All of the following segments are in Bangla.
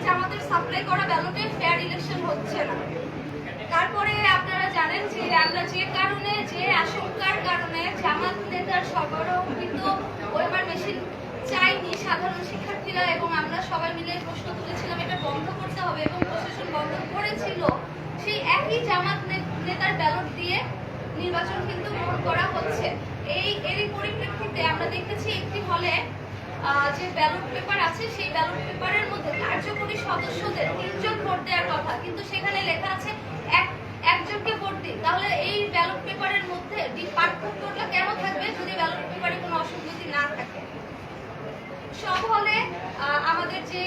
জামাতের সাপ্লাই করা ব্যালটে ফেয়ার ইলেকশন হচ্ছে না। তারপরে আপনারা জানেন যে আমরা যে কারণে, যে আশঙ্কার কারণে জামাত নেতার সরবরাহকৃত ওয়েমার মেশিন চাইনি সাধারণ শিক্ষার্থীরা এবং আমরা সবাই মিলে প্রশ্ন তুলেছিলাম এটা বন্ধ করতে হবে এবং প্রশাসন বন্ধ করেছিল, সেই একই জামাত নেতার ব্যালট দিয়ে নির্বাচন কিন্তু গ্রহণ করা হচ্ছে। এরই পরিপ্রেক্ষিতে আমরা দেখেছি একটি হলে যে ব্যালট পেপার আছে সেই ব্যালট পেপারের মধ্যে কার্যকরী সদস্যদের 3 জন ভোট দেওয়ার কথা, কিন্তু সেখানে লেখা আছে একজনকে ভোট দিন। তাহলে এই ব্যালট পেপারের মধ্যে পার্থক্যটা কেন থাকবে যদি ব্যালট পেপারে কোনো অসঙ্গতি না থাকে? সব হলে আমাদের যে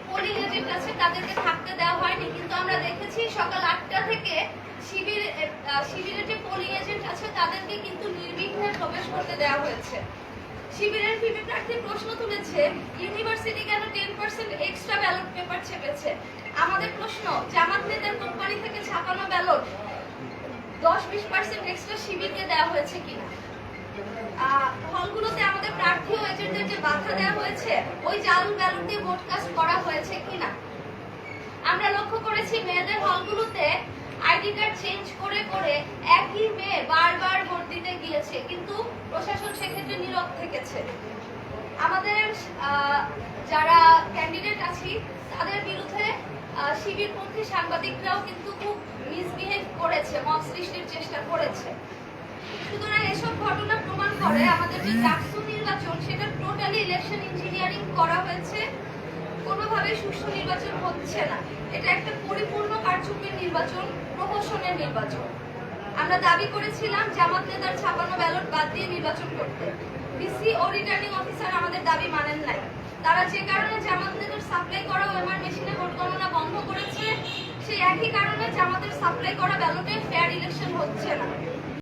পোলিং এজেন্ট আছে তাদেরকে থাকতে দেওয়া হয়নি, কিন্তু আমরা দেখেছি সকাল 8টা থেকে শিবিরের যে পোলিং এজেন্ট আছে তাদেরকে কিন্তু নির্বিঘ্নে প্রবেশ করতে দেওয়া হয়েছে। শিবিরের ভিপি প্রার্থী প্রশ্ন তুলেছে ইউনিভার্সিটি কেন 10% এক্সট্রা ব্যালট পেপার ছেপেছে। আমাদের প্রশ্ন, জামাত নেতার কোম্পানি থেকে ছাপানো ব্যালট 10-20% এক্সট্রা শিবিরকে দেওয়া হয়েছে কিনা? হলগুলোতে আমাদের প্রার্থী ও এজেন্টদের যে বাধা দেওয়া হয়েছে ওই জাল ব্যালট দিয়ে ভোট কাস্ট করা হয়েছে কিনা? আমরা লক্ষ্য করেছি মেয়েদের হলগুলোতে আইডি কার্ড চেঞ্জ করে করে একই মেয়ে বারবার ভোট দিতে গিয়েছে, কিন্তু প্রশাসন সেক্ষেত্রে নীরব থেকেছে। আমাদের যারা ক্যান্ডিডেট আছি তাদের বিরুদ্ধে শিবিরপন্থী সাংবাদিকরাও কিন্তু খুব মিসবিহেভ করেছে, মব সৃষ্টির চেষ্টা করেছে। সুতরাং এসব ঘটনা প্রমাণ করে আমাদের যে ডাকসু নির্বাচন সেটা টোটালি ইলেকশন ইঞ্জিনিয়ারিং করা হয়েছে, কোনোভাবে সুষ্ঠু নির্বাচন হচ্ছে না। এটা একটা পরিপূর্ণ কারচুপির নির্বাচন, প্রহসনের নির্বাচন। আমরা দাবি করেছিলাম জামাত নেতার ছাপানো ব্যালট বাদ দিয়ে নির্বাচন করতে। ডিসি ও রিটার্নিং অফিসার আমাদের দাবি মানেন নাই। তারা যে কারণে জামাত নেতার সাপ্লাই করা ওএমআর মেশিনে ভোট গণনা বন্ধ করেছে, সেই একই কারণে জামাতের সাপ্লাই করা ব্যালটে ফেয়ার ইলেকশন হচ্ছে না।